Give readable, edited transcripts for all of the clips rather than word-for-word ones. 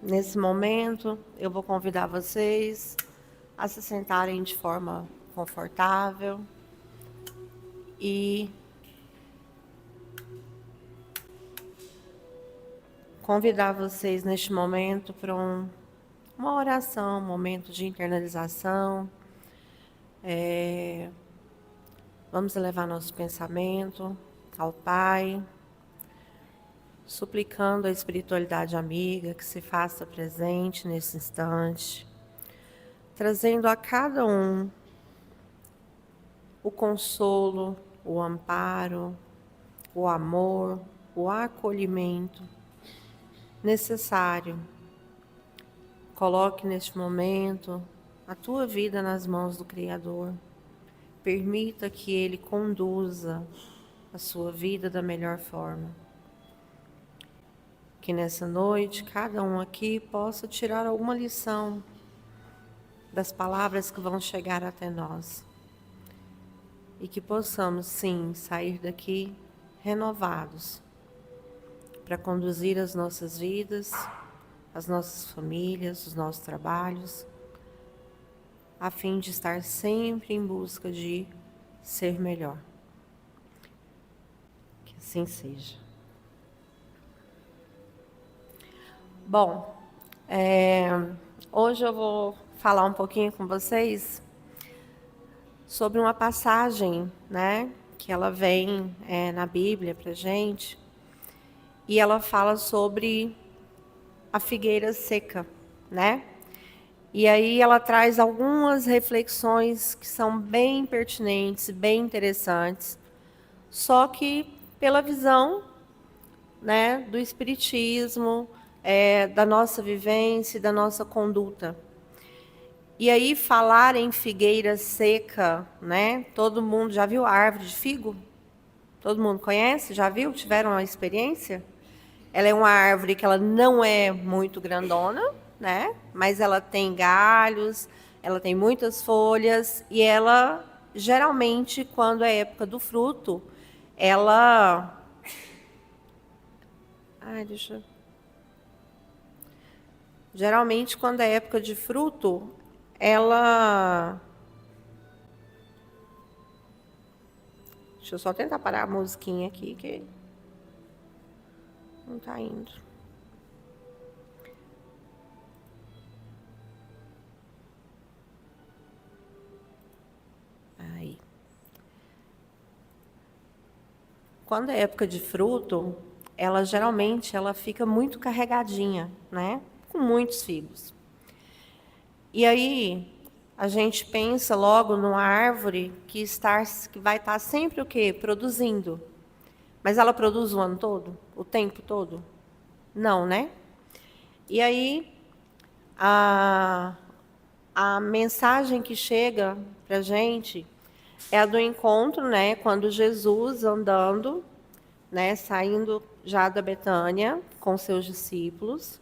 Nesse momento, eu vou convidar vocês a se sentarem de forma confortável e convidar vocês neste momento para uma oração, um momento de internalização. Vamos elevar nosso pensamento ao Pai, suplicando a espiritualidade amiga que se faça presente nesse instante, trazendo a cada um o consolo, o amparo, o amor, o acolhimento necessário. Coloque neste momento a tua vida nas mãos do Criador. Permita que Ele conduza a sua vida da melhor forma. Que nessa noite, cada um aqui possa tirar alguma lição das palavras que vão chegar até nós. E que possamos, sim, sair daqui renovados para conduzir as nossas vidas, as nossas famílias, os nossos trabalhos, a fim de estar sempre em busca de ser melhor. Que assim seja. Bom, hoje eu vou falar um pouquinho com vocês sobre uma passagem, né, que ela vem na Bíblia pra gente, e ela fala sobre a figueira seca, né? E aí ela traz algumas reflexões que são bem pertinentes, bem interessantes, só que pela visão, né, do Espiritismo, da nossa vivência, da nossa conduta. E aí falar em figueira seca, né? Todo mundo já viu a árvore de figo? Todo mundo conhece? Já viu? Tiveram uma experiência? Ela é uma árvore que ela não é muito grandona, né? Mas ela tem galhos, ela tem muitas folhas e ela, geralmente, quando é época do fruto, ela... Geralmente, quando é época de fruto, ela... Deixa eu só tentar parar a musiquinha aqui, que não está indo. Aí. Quando é época de fruto, ela geralmente fica muito carregadinha, né? Com muitos figos. E aí a gente pensa logo numa árvore que vai estar sempre o quê? Produzindo. Mas ela produz o ano todo? O tempo todo? Não, né? E aí a mensagem que chega para a gente é a do encontro, né? Quando Jesus andando, né? Saindo já da Betânia com seus discípulos,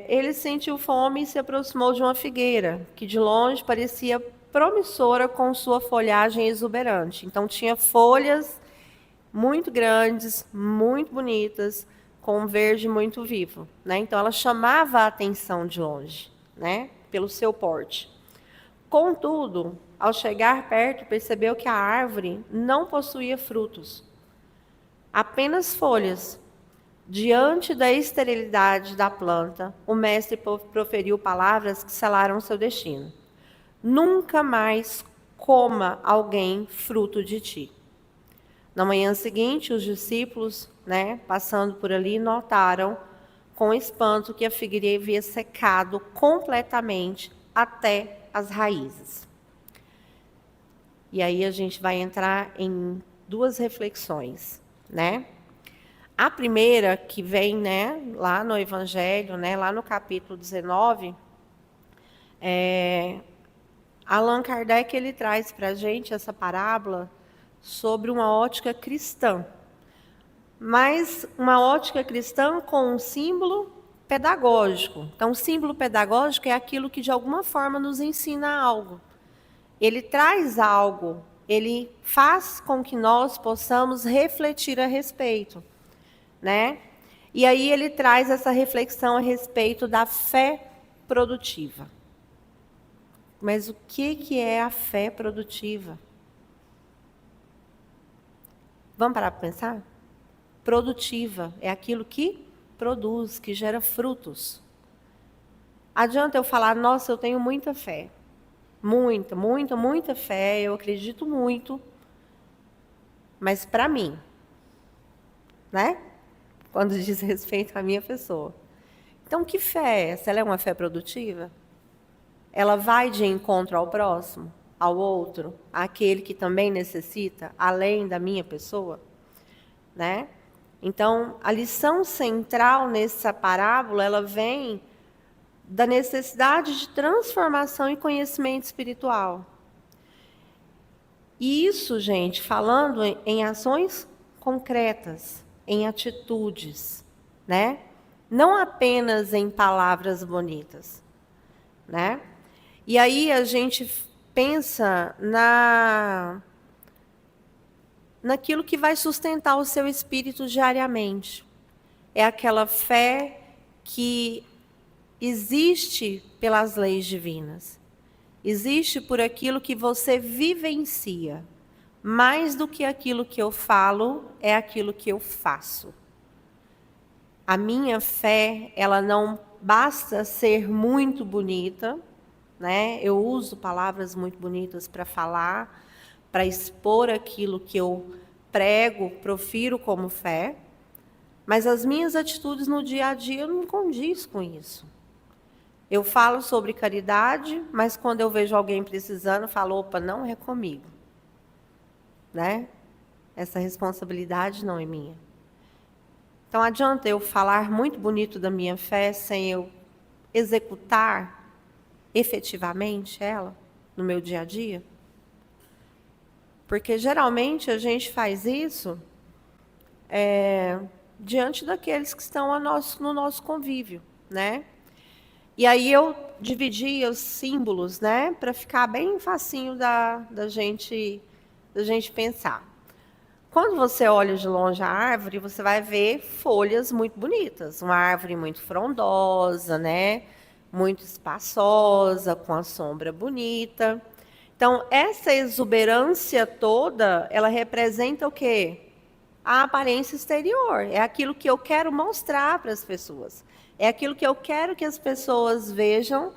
ele sentiu fome e se aproximou de uma figueira, que de longe parecia promissora com sua folhagem exuberante. Então tinha folhas muito grandes, muito bonitas, com um verde muito vivo, né? Então ela chamava a atenção de longe, né? Pelo seu porte. Contudo, ao chegar perto, percebeu que a árvore não possuía frutos, apenas folhas. Diante da esterilidade da planta, o mestre proferiu palavras que selaram seu destino. Nunca mais coma alguém fruto de ti. Na manhã seguinte, os discípulos, né, passando por ali, notaram com espanto que a figueira havia secado completamente até as raízes. E aí a gente vai entrar em duas reflexões, né? A primeira, que vem, né, lá no Evangelho, né, lá no capítulo 19, Allan Kardec ele traz para a gente essa parábola sobre uma ótica cristã. Mas uma ótica cristã com um símbolo pedagógico. Então, o símbolo pedagógico é aquilo que, de alguma forma, nos ensina algo. Ele traz algo, ele faz com que nós possamos refletir a respeito, né? E aí ele traz essa reflexão a respeito da fé produtiva. Mas o que é a fé produtiva? Vamos parar para pensar? Produtiva é aquilo que produz, que gera frutos. Adianta eu falar, nossa, eu tenho muita fé. Muita fé, eu acredito muito. Mas para mim, né? Quando diz respeito à minha pessoa. Então, que fé é essa? Ela é uma fé produtiva? Ela vai de encontro ao próximo, ao outro, àquele que também necessita, além da minha pessoa, né? Então, a lição central nessa parábola, ela vem da necessidade de transformação e conhecimento espiritual. E isso, gente, falando em ações concretas, em atitudes, né? Não apenas em palavras bonitas, né? E aí a gente pensa naquilo que vai sustentar o seu espírito diariamente. É aquela fé que existe pelas leis divinas. Existe por aquilo que você vivencia. Mais do que aquilo que eu falo, é aquilo que eu faço. A minha fé, ela não basta ser muito bonita, né? Eu uso palavras muito bonitas para falar, para expor aquilo que eu prego, profiro como fé, mas as minhas atitudes no dia a dia não condiz com isso. Eu falo sobre caridade, mas quando eu vejo alguém precisando, eu falo, opa, não é comigo. Né? Essa responsabilidade não é minha. Então, adianta eu falar muito bonito da minha fé sem eu executar efetivamente ela no meu dia a dia? Porque, geralmente, a gente faz isso diante daqueles que estão no nosso convívio, né? E aí eu dividi os símbolos, né, para ficar bem facinho da gente pensar. Quando você olha de longe a árvore, você vai ver folhas muito bonitas, uma árvore muito frondosa, né, muito espaçosa, com a sombra bonita. Então, essa exuberância toda, ela representa o quê? A aparência exterior, é aquilo que eu quero mostrar para as pessoas. É aquilo que eu quero que as pessoas vejam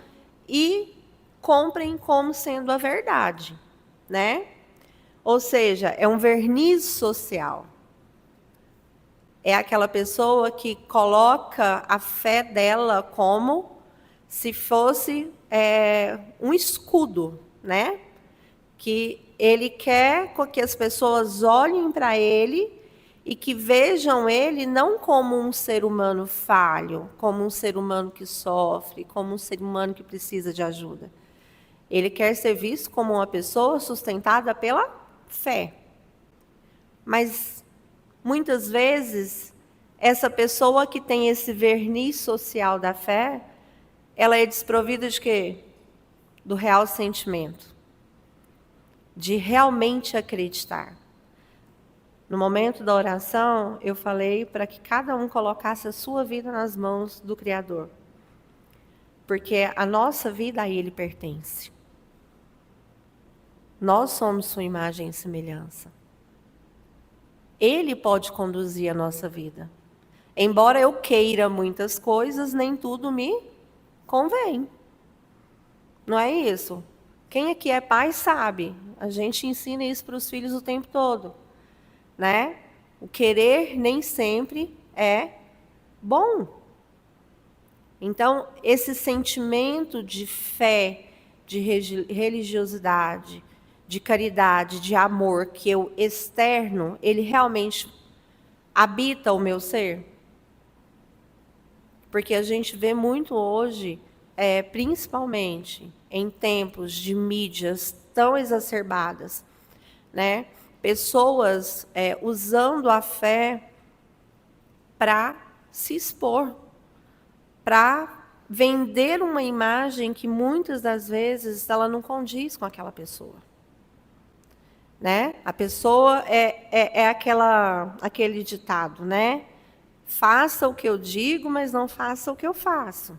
e comprem como sendo a verdade, né? Ou seja, é um verniz social. É aquela pessoa que coloca a fé dela como se fosse um escudo, né? Que ele quer que as pessoas olhem para ele e que vejam ele não como um ser humano falho, como um ser humano que sofre, como um ser humano que precisa de ajuda. Ele quer ser visto como uma pessoa sustentada pela fé. Mas, muitas vezes, essa pessoa que tem esse verniz social da fé, ela é desprovida de quê? Do real sentimento. De realmente acreditar. No momento da oração, eu falei para que cada um colocasse a sua vida nas mãos do Criador. Porque a nossa vida a Ele pertence. Nós somos sua imagem e semelhança. Ele pode conduzir a nossa vida. Embora eu queira muitas coisas, nem tudo me convém. Não é isso? Quem aqui é pai sabe. A gente ensina isso para os filhos o tempo todo. Né? O querer nem sempre é bom. Então, esse sentimento de fé, de religiosidade, de caridade, de amor que eu externo, ele realmente habita o meu ser? Porque a gente vê muito hoje, principalmente em tempos de mídias tão exacerbadas, né? Pessoas usando a fé para se expor, para vender uma imagem que muitas das vezes ela não condiz com aquela pessoa. Né? A pessoa é aquele ditado, né? Faça o que eu digo, mas não faça o que eu faço.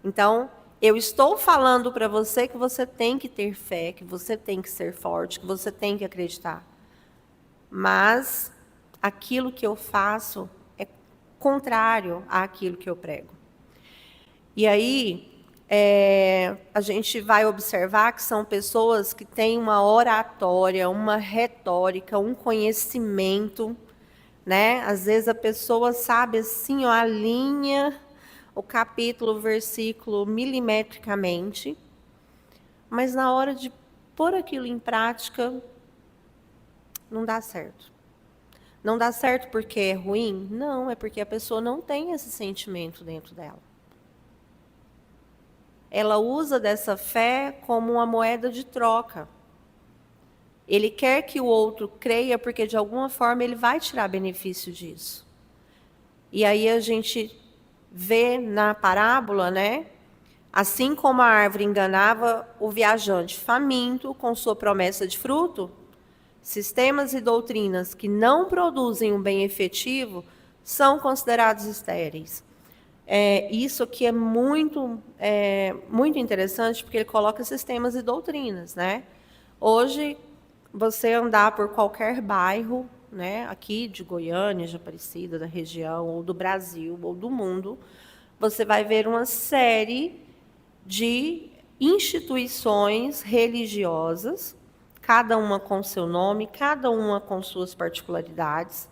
Então, eu estou falando para você que você tem que ter fé, que você tem que ser forte, que você tem que acreditar. Mas aquilo que eu faço é contrário àquilo que eu prego. E aí, a gente vai observar que são pessoas que têm uma oratória, uma retórica, um conhecimento, né? Às vezes a pessoa sabe assim, ó, a linha, o capítulo, o versículo milimetricamente, mas na hora de pôr aquilo em prática, não dá certo. Não dá certo porque é ruim? Não, é porque a pessoa não tem esse sentimento dentro dela. Ela usa dessa fé como uma moeda de troca. Ele quer que o outro creia porque de alguma forma ele vai tirar benefício disso. E aí a gente vê na parábola, né? Assim como a árvore enganava o viajante faminto com sua promessa de fruto, sistemas e doutrinas que não produzem um bem efetivo são considerados estéreis. Isso aqui é muito interessante, porque ele coloca sistemas e doutrinas, né? Hoje, você andar por qualquer bairro, né, aqui de Goiânia, de Aparecida, da região, ou do Brasil, ou do mundo, você vai ver uma série de instituições religiosas, cada uma com seu nome, cada uma com suas particularidades,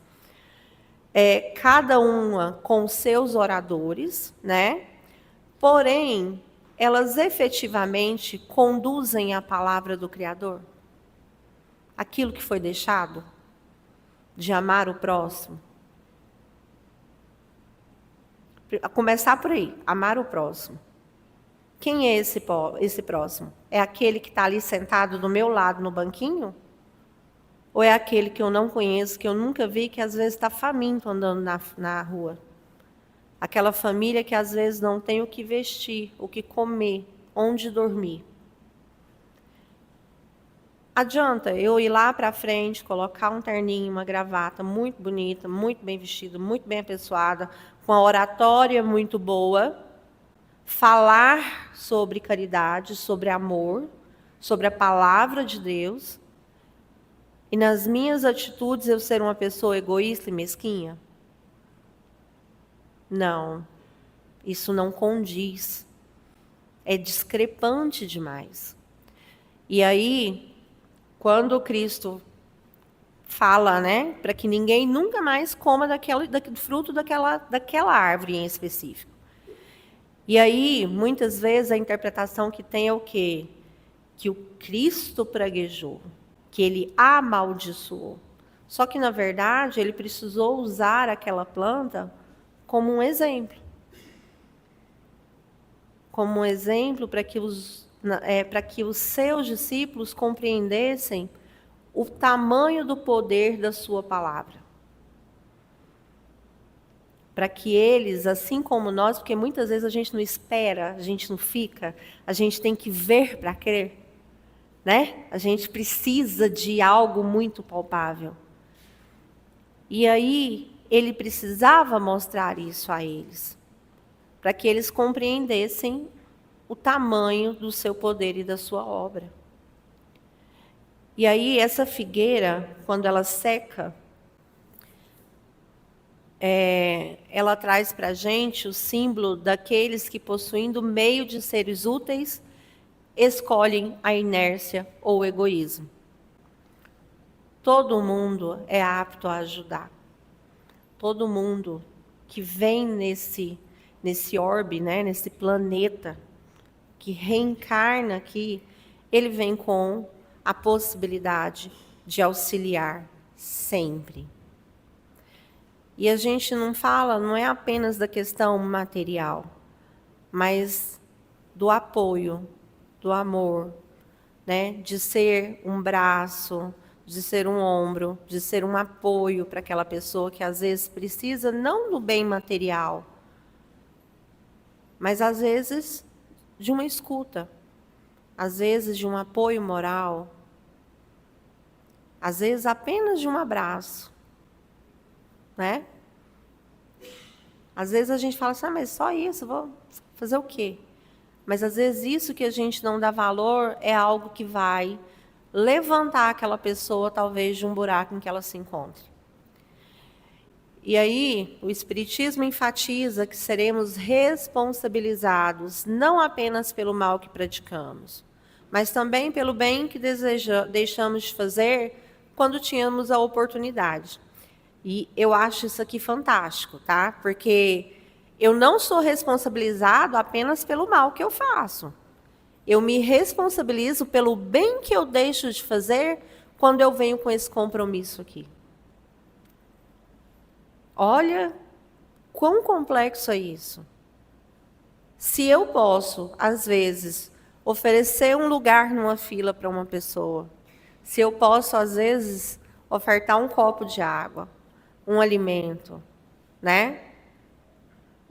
cada uma com seus oradores, né? Porém, elas efetivamente conduzem a palavra do Criador? Aquilo que foi deixado? De amar o próximo? A começar por aí, amar o próximo. Quem é esse próximo? É aquele que está ali sentado do meu lado no banquinho? Ou é aquele que eu não conheço, que eu nunca vi, que às vezes está faminto andando na rua? Aquela família que às vezes não tem o que vestir, o que comer, onde dormir. Adianta eu ir lá para frente, colocar um terninho, uma gravata muito bonita, muito bem vestida, muito bem apessoada, com a oratória muito boa, falar sobre caridade, sobre amor, sobre a palavra de Deus, e nas minhas atitudes eu ser uma pessoa egoísta e mesquinha? Não, isso não condiz. É discrepante demais. E aí, quando Cristo fala, né, para que ninguém nunca mais coma do fruto daquela árvore em específico. E aí, muitas vezes, a interpretação que tem é o quê? Que o Cristo praguejou, que ele amaldiçoou. Só que, na verdade, ele precisou usar aquela planta como um exemplo. Como um exemplo para que os seus discípulos compreendessem o tamanho do poder da sua palavra. Para que eles, assim como nós, porque muitas vezes a gente não espera, a gente não fica, a gente tem que ver para crer, né? A gente precisa de algo muito palpável. E aí, ele precisava mostrar isso a eles, para que eles compreendessem o tamanho do seu poder e da sua obra. E aí, essa figueira, quando ela seca, ela traz para a gente o símbolo daqueles que, possuindo meio de seres úteis, escolhem a inércia ou o egoísmo. Todo mundo é apto a ajudar. Todo mundo que vem nesse orbe, né, nesse planeta, que reencarna aqui, ele vem com a possibilidade de auxiliar sempre. E a gente não fala, não é apenas da questão material, mas do apoio, do amor, né? De ser um braço, de ser um ombro, de ser um apoio para aquela pessoa que às vezes precisa não do bem material, mas às vezes de uma escuta, às vezes de um apoio moral, às vezes apenas de um abraço, né? Às vezes a gente fala assim, mas só isso, vou fazer o quê? Mas às vezes isso que a gente não dá valor é algo que vai levantar aquela pessoa, talvez, de um buraco em que ela se encontre. E aí, o Espiritismo enfatiza que seremos responsabilizados não apenas pelo mal que praticamos, mas também pelo bem que deixamos de fazer quando tínhamos a oportunidade. E eu acho isso aqui fantástico, tá? Porque eu não sou responsabilizado apenas pelo mal que eu faço. Eu me responsabilizo pelo bem que eu deixo de fazer quando eu venho com esse compromisso aqui. Olha quão complexo é isso. Se eu posso, às vezes, oferecer um lugar numa fila para uma pessoa, se eu posso, às vezes, ofertar um copo de água, um alimento, né?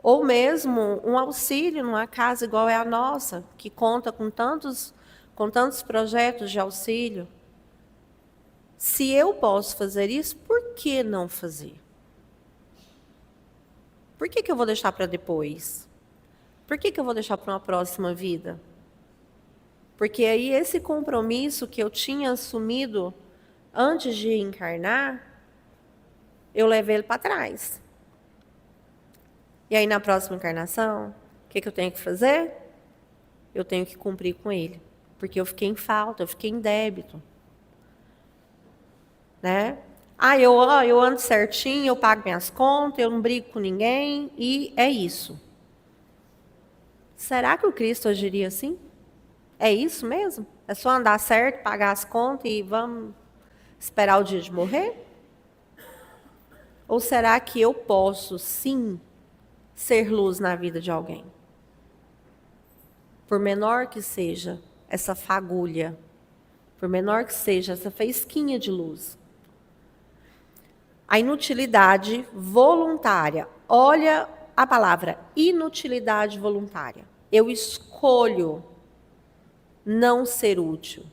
Ou mesmo um auxílio numa casa igual é a nossa, que conta com tantos projetos de auxílio. Se eu posso fazer isso, por que não fazer? Por que eu vou deixar para depois? Por que eu vou deixar para uma próxima vida? Porque aí esse compromisso que eu tinha assumido antes de encarnar, eu levei ele para trás. E aí na próxima encarnação, o que eu tenho que fazer? Eu tenho que cumprir com ele. Porque eu fiquei em falta, eu fiquei em débito. Né? Eu ando certinho, eu pago minhas contas, eu não brigo com ninguém, e é isso. Será que o Cristo agiria assim? É isso mesmo? É só andar certo, pagar as contas e vamos esperar o dia de morrer? Ou será que eu posso, sim, ser luz na vida de alguém? Por menor que seja essa fagulha, por menor que seja essa faísquinha de luz. A inutilidade voluntária. Olha a palavra, inutilidade voluntária. Eu escolho não ser útil.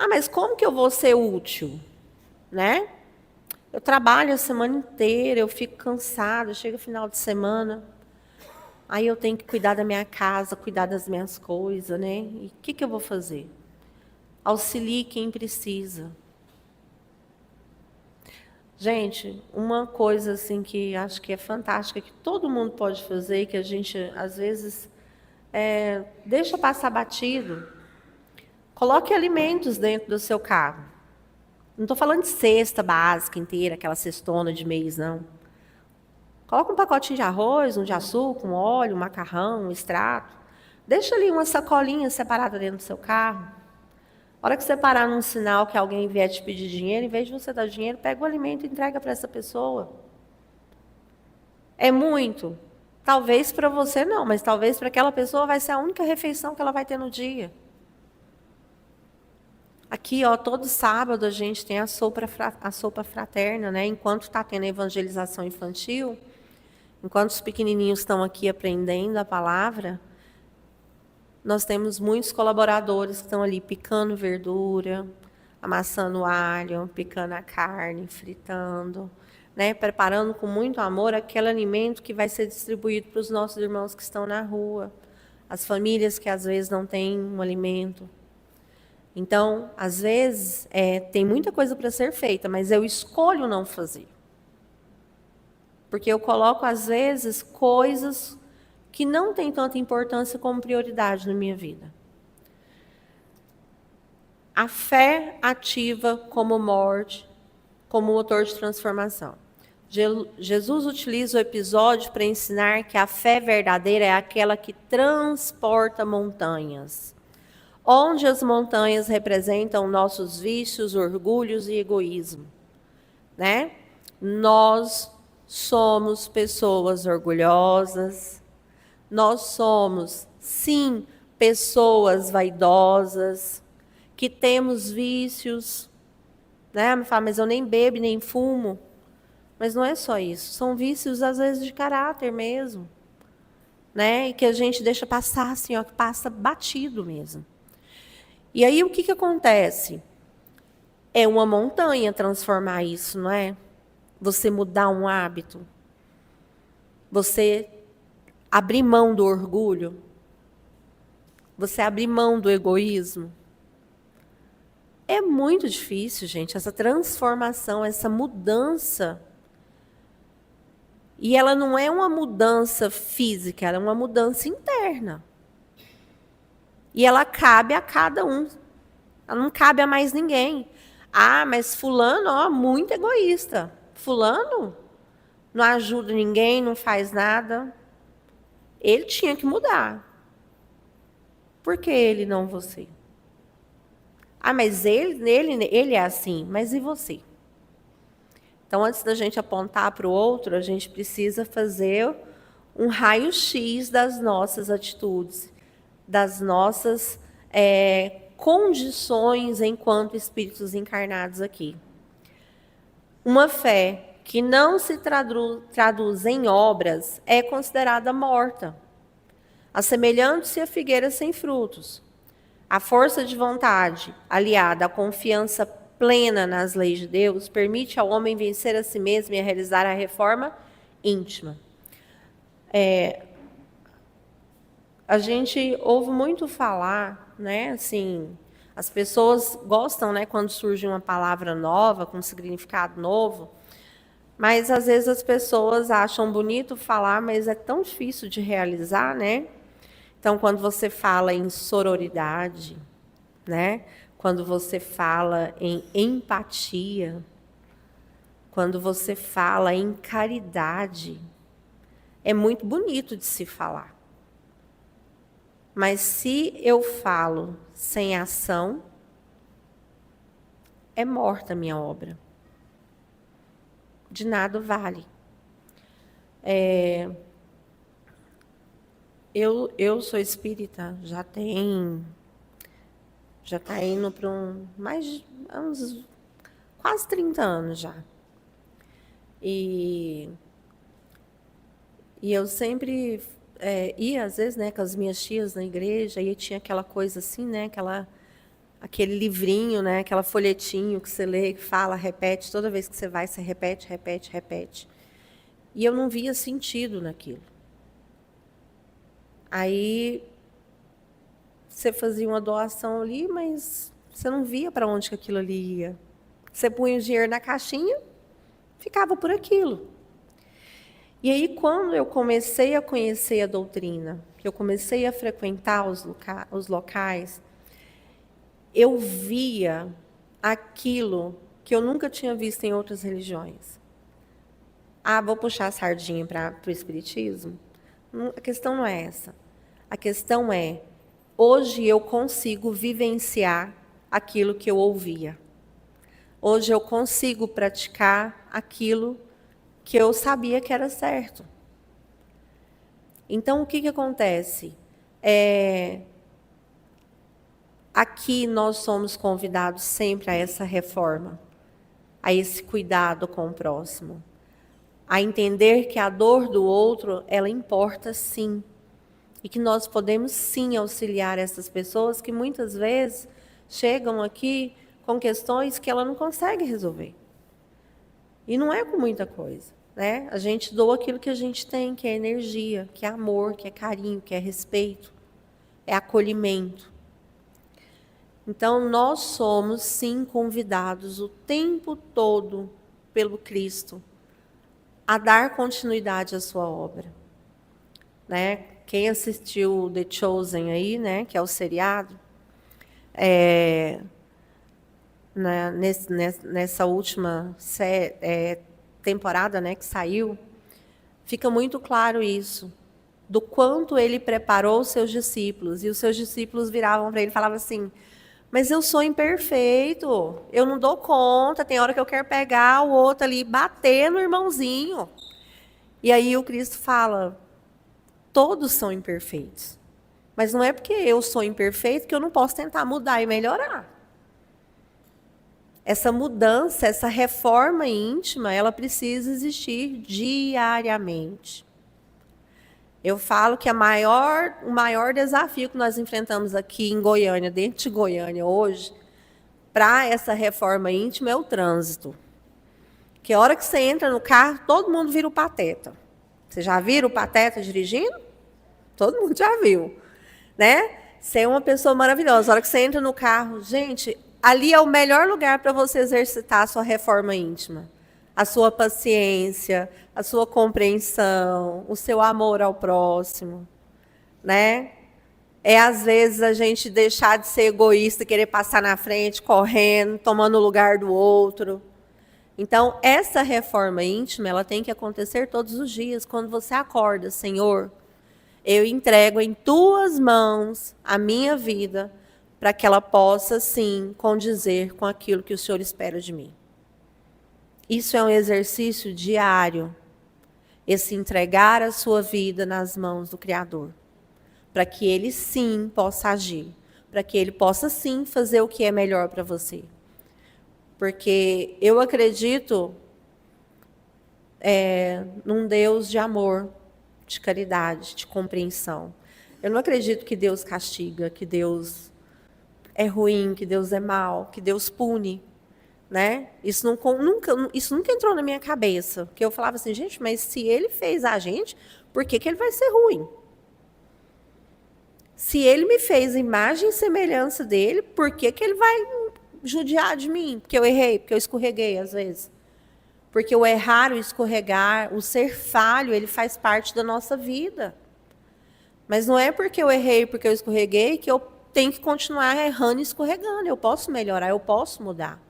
Mas como que eu vou ser útil? Né? Eu trabalho a semana inteira, eu fico cansada, chega o final de semana, aí eu tenho que cuidar da minha casa, cuidar das minhas coisas, né? E o que eu vou fazer? Auxilie quem precisa. Gente, uma coisa assim que acho que é fantástica, que todo mundo pode fazer, que a gente às vezes deixa passar batido. Coloque alimentos dentro do seu carro. Não estou falando de cesta básica inteira, aquela cestona de mês, não. Coloca um pacotinho de arroz, um de açúcar, um óleo, um macarrão, um extrato. Deixa ali uma sacolinha separada dentro do seu carro. A hora que você parar num sinal que alguém vier te pedir dinheiro, em vez de você dar dinheiro, pega o alimento e entrega para essa pessoa. É muito? Talvez para você não, mas talvez para aquela pessoa vai ser a única refeição que ela vai ter no dia. Aqui, todo sábado a gente tem a sopa fraterna, né? Enquanto está tendo a evangelização infantil, enquanto os pequenininhos estão aqui aprendendo a palavra, nós temos muitos colaboradores que estão ali picando verdura, amassando alho, picando a carne, fritando, né? Preparando com muito amor aquele alimento que vai ser distribuído para os nossos irmãos que estão na rua, as famílias que às vezes não têm um alimento. Então, às vezes, tem muita coisa para ser feita, mas eu escolho não fazer. Porque eu coloco, às vezes, coisas que não têm tanta importância como prioridade na minha vida. A fé ativa como morte, como motor de transformação. Jesus utiliza o episódio para ensinar que a fé verdadeira é aquela que transporta montanhas. Onde as montanhas representam nossos vícios, orgulhos e egoísmo, né? Nós somos pessoas orgulhosas, nós somos, sim, pessoas vaidosas, que temos vícios, né? Me fala, mas eu nem bebo, nem fumo. Mas não é só isso, são vícios às vezes de caráter mesmo, né? E que a gente deixa passar assim, que passa batido mesmo. E aí o que acontece? É uma montanha transformar isso, não é? Você mudar um hábito. Você abrir mão do orgulho? Você abrir mão do egoísmo? É muito difícil, gente, essa transformação, essa mudança. E ela não é uma mudança física, ela é uma mudança interna. E ela cabe a cada um. Ela não cabe a mais ninguém. Ah, mas fulano, ó, muito egoísta. Fulano não ajuda ninguém, não faz nada. Ele tinha que mudar. Por que ele, não você? Ah, mas ele é assim. Mas e você? Então, antes da gente apontar para o outro, a gente precisa fazer um raio-x das nossas atitudes, das nossas condições enquanto espíritos encarnados aqui. Uma fé que não se traduz em obras é considerada morta, assemelhando-se à figueira sem frutos. A força de vontade, aliada à confiança plena nas leis de Deus, permite ao homem vencer a si mesmo e a realizar a reforma íntima. A gente ouve muito falar, né, assim, as pessoas gostam, né, quando surge uma palavra nova, com um significado novo, mas às vezes as pessoas acham bonito falar, mas é tão difícil de realizar, né? Então, quando você fala em sororidade, né? Quando você fala em empatia, quando você fala em caridade, é muito bonito de se falar. Mas se eu falo sem ação, é morta a minha obra. De nada vale. Eu sou espírita, já está indo para uns quase 30 anos já. E eu sempre ia, às vezes, né, com as minhas tias na igreja, e tinha aquela coisa assim, né, aquele livrinho, né, aquela folhetinho que você lê, que fala, repete, toda vez que você vai, você repete, repete, repete. E eu não via sentido naquilo. Aí você fazia uma doação ali, mas você não via para onde que aquilo ali ia. Você punha o dinheiro na caixinha, ficava por aquilo. E aí, quando eu comecei a conhecer a doutrina, que eu comecei a frequentar os locais, eu via aquilo que eu nunca tinha visto em outras religiões. Ah, vou puxar a sardinha para o espiritismo? A questão não é essa. A questão é, hoje eu consigo vivenciar aquilo que eu ouvia. Hoje eu consigo praticar aquilo que eu sabia que era certo. Então, o que acontece? Aqui nós somos convidados sempre a essa reforma, a esse cuidado com o próximo, a entender que a dor do outro, ela importa sim, e que nós podemos sim auxiliar essas pessoas que muitas vezes chegam aqui com questões que ela não consegue resolver. E não é com muita coisa, né? A gente doa aquilo que a gente tem, que é energia, que é amor, que é carinho, que é respeito, é acolhimento. Então, nós somos, sim, convidados o tempo todo pelo Cristo a dar continuidade à sua obra. Né? Quem assistiu The Chosen aí, né, que é o seriado, nessa última temporada, né, que saiu, fica muito claro isso, do quanto ele preparou os seus discípulos. E os seus discípulos viravam para ele e falavam assim, mas eu sou imperfeito, eu não dou conta, tem hora que eu quero pegar o outro ali e bater no irmãozinho. E aí o Cristo fala, todos são imperfeitos. Mas não é porque eu sou imperfeito que eu não posso tentar mudar e melhorar. Essa mudança, essa reforma íntima, ela precisa existir diariamente. Eu falo que o maior desafio que nós enfrentamos aqui em Goiânia, dentro de Goiânia hoje, para essa reforma íntima é o trânsito. Que a hora que você entra no carro, todo mundo vira o pateta. Você já viram o Pateta dirigindo? Todo mundo já viu, né? Você é uma pessoa maravilhosa. A hora que você entra no carro, gente, ali é o melhor lugar para você exercitar a sua reforma íntima. A sua paciência, a sua compreensão, o seu amor ao próximo, né? É, às vezes, a gente deixar de ser egoísta, querer passar na frente, correndo, tomando o lugar do outro. Então, essa reforma íntima, ela tem que acontecer todos os dias. Quando você acorda, Senhor, eu entrego em tuas mãos a minha vida, para que ela possa, sim, condizer com aquilo que o Senhor espera de mim. Isso é um exercício diário, esse entregar a sua vida nas mãos do Criador, para que Ele, sim, possa agir, para que Ele possa, sim, fazer o que é melhor para você. Porque eu acredito num Deus de amor, de caridade, de compreensão. Eu não acredito que Deus castiga, que Deus é ruim, que Deus é mau, que Deus pune, né? Isso nunca entrou na minha cabeça. Porque eu falava assim, gente, mas se Ele fez a gente, por que Ele vai ser ruim? Se Ele me fez imagem e semelhança dele, por que Ele vai judiar de mim? Porque eu errei, porque eu escorreguei às vezes. Porque o errar, o escorregar, o ser falho, ele faz parte da nossa vida. Mas não é porque eu errei, porque eu escorreguei, que eu tenho que continuar errando e escorregando. Eu posso melhorar, eu posso mudar.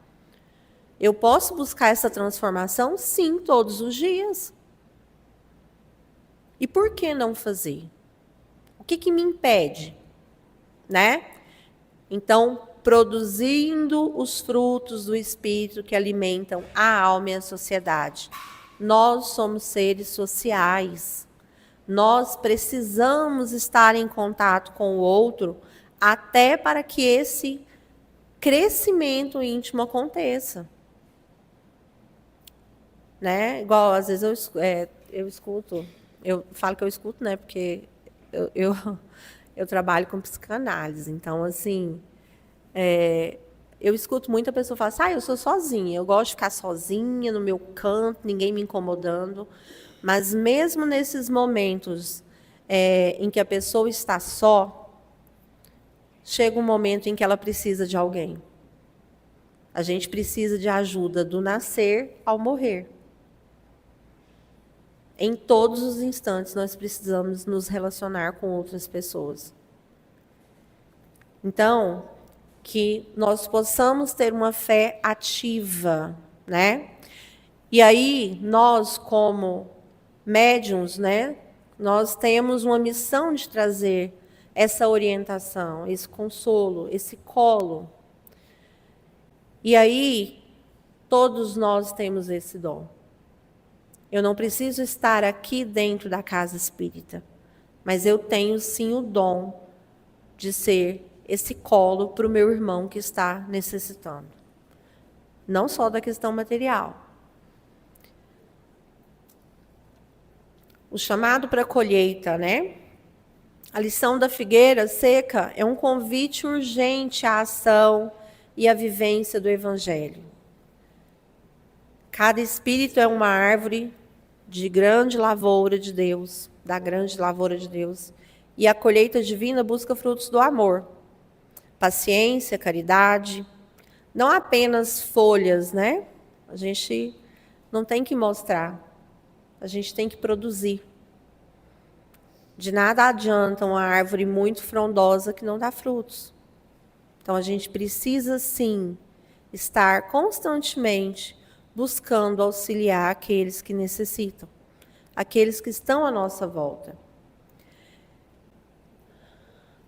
Eu posso buscar essa transformação, sim, todos os dias. E por que não fazer? O que me impede? Né? Então, produzindo os frutos do Espírito que alimentam a alma e a sociedade. Nós somos seres sociais. Nós precisamos estar em contato com o outro até para que esse crescimento íntimo aconteça. Né? Igual, às vezes, eu escuto, eu falo que eu escuto, né? Porque eu trabalho com psicanálise. Então, assim, eu escuto muita pessoa falar assim, eu sou sozinha, eu gosto de ficar sozinha no meu canto, ninguém me incomodando. Mas mesmo nesses momentos em que a pessoa está só, chega um momento em que ela precisa de alguém. A gente precisa de ajuda do nascer ao morrer. Em todos os instantes nós precisamos nos relacionar com outras pessoas. Então, que nós possamos ter uma fé ativa, né? E aí, nós como médiuns, né? Nós temos uma missão de trazer essa orientação, esse consolo, esse colo. E aí, todos nós temos esse dom. Eu não preciso estar aqui dentro da casa espírita, mas eu tenho sim o dom de ser esse colo para o meu irmão que está necessitando. Não só da questão material. O chamado para a colheita, né? A lição da figueira seca é um convite urgente à ação e à vivência do Evangelho. Cada espírito é uma árvore de grande lavoura de Deus, da grande lavoura de Deus. E a colheita divina busca frutos do amor, paciência, caridade. Não apenas folhas, né? A gente não tem que mostrar, a gente tem que produzir. De nada adianta uma árvore muito frondosa que não dá frutos. Então a gente precisa sim estar constantemente buscando auxiliar aqueles que necessitam, aqueles que estão à nossa volta.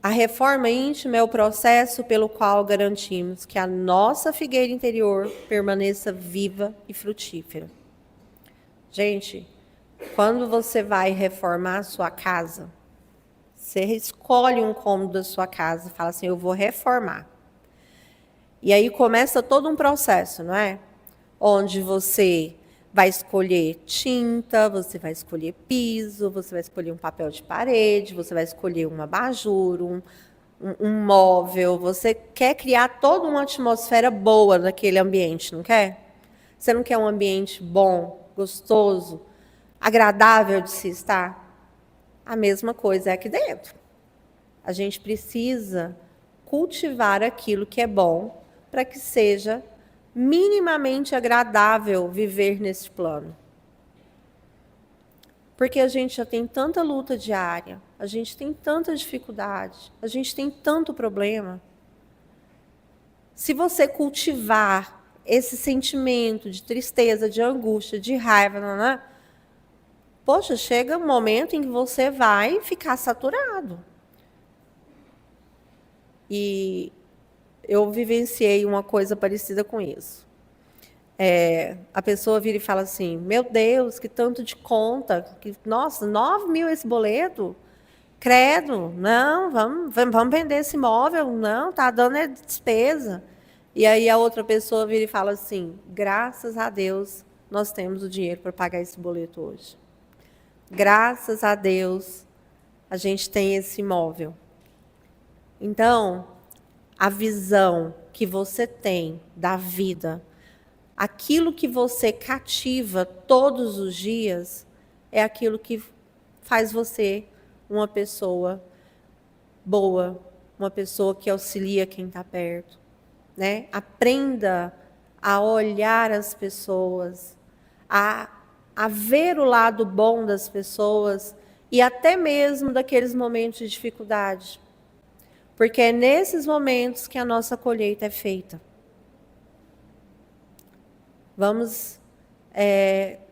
A reforma íntima é o processo pelo qual garantimos que a nossa figueira interior permaneça viva e frutífera. Gente, quando você vai reformar a sua casa, você escolhe um cômodo da sua casa e fala assim, eu vou reformar. E aí começa todo um processo, não é? Onde você vai escolher tinta, você vai escolher piso, você vai escolher um papel de parede, você vai escolher um abajur, um móvel. Você quer criar toda uma atmosfera boa naquele ambiente, não quer? Você não quer um ambiente bom, gostoso, agradável de se estar? A mesma coisa é aqui dentro. A gente precisa cultivar aquilo que é bom para que seja minimamente agradável viver nesse plano. Porque a gente já tem tanta luta diária, a gente tem tanta dificuldade, a gente tem tanto problema. Se você cultivar esse sentimento de tristeza, de angústia, de raiva, né? Poxa, chega um momento em que você vai ficar saturado. E eu vivenciei uma coisa parecida com isso. A pessoa vira e fala assim, meu Deus, que tanto de conta, que, nossa, 9.000 esse boleto? Credo, não, vamos vender esse imóvel, não, tá dando é despesa. E aí a outra pessoa vira e fala assim, graças a Deus, nós temos o dinheiro para pagar esse boleto hoje. Graças a Deus, a gente tem esse imóvel. Então, a visão que você tem da vida, aquilo que você cativa todos os dias, é aquilo que faz você uma pessoa boa, uma pessoa que auxilia quem está perto, né? Aprenda a olhar as pessoas, a ver o lado bom das pessoas e até mesmo daqueles momentos de dificuldade. Porque é nesses momentos que a nossa colheita é feita. Vamos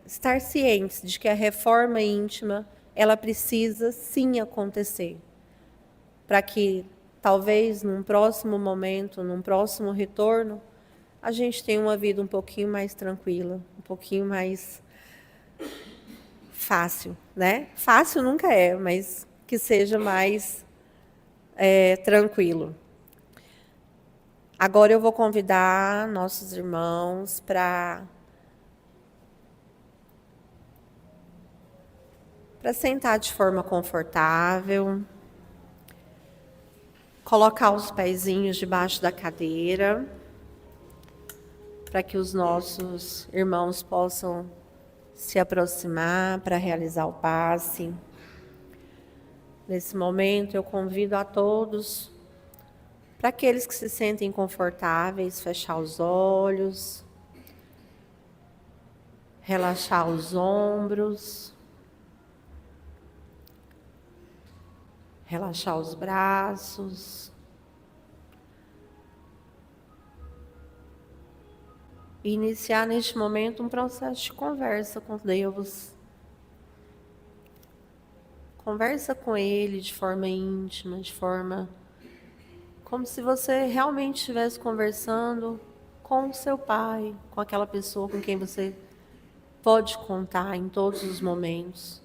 estar cientes de que a reforma íntima, ela precisa sim acontecer. Para que, talvez, num próximo momento, num próximo retorno, a gente tenha uma vida um pouquinho mais tranquila, um pouquinho mais fácil, né? Fácil nunca é, mas que seja mais tranquilo. Agora eu vou convidar nossos irmãos para sentar de forma confortável, colocar os pezinhos debaixo da cadeira, para que os nossos irmãos possam se aproximar para realizar o passe. Nesse momento eu convido a todos, para aqueles que se sentem confortáveis, fechar os olhos, relaxar os ombros, relaxar os braços. E iniciar neste momento um processo de conversa com Deus. Conversa com Ele de forma íntima, de forma como se você realmente estivesse conversando com o seu pai, com aquela pessoa com quem você pode contar em todos os momentos.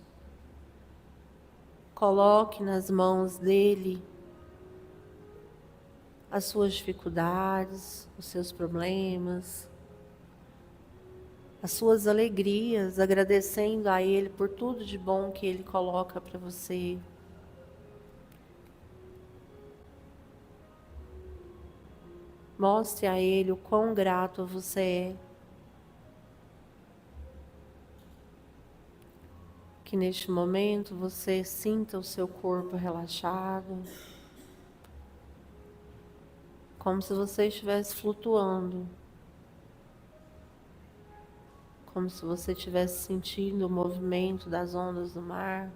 Coloque nas mãos dele as suas dificuldades, os seus problemas, as suas alegrias, agradecendo a ele por tudo de bom que ele coloca para você. Mostre a ele o quão grato você é. Que neste momento você sinta o seu corpo relaxado, como se você estivesse flutuando, como se você estivesse sentindo o movimento das ondas do mar.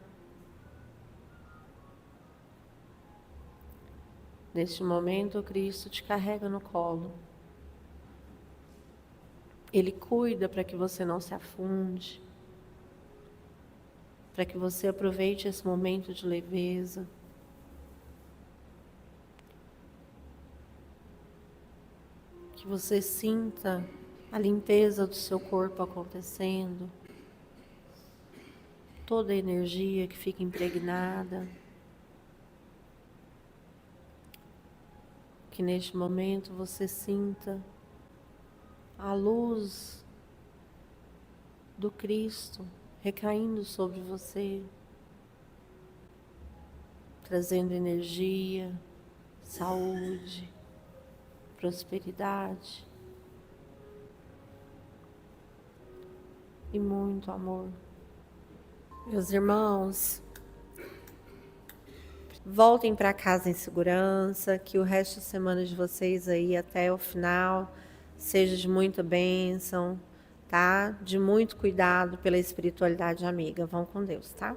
Neste momento, o Cristo te carrega no colo. Ele cuida para que você não se afunde, para que você aproveite esse momento de leveza. Que você sinta a limpeza do seu corpo acontecendo, toda a energia que fica impregnada. Que neste momento você sinta a luz do Cristo recaindo sobre você, trazendo energia, saúde, prosperidade e muito amor. Meus irmãos, voltem para casa em segurança, que o resto da semana de vocês aí até o final seja de muita bênção, tá? De muito cuidado pela espiritualidade amiga. Vão com Deus, tá?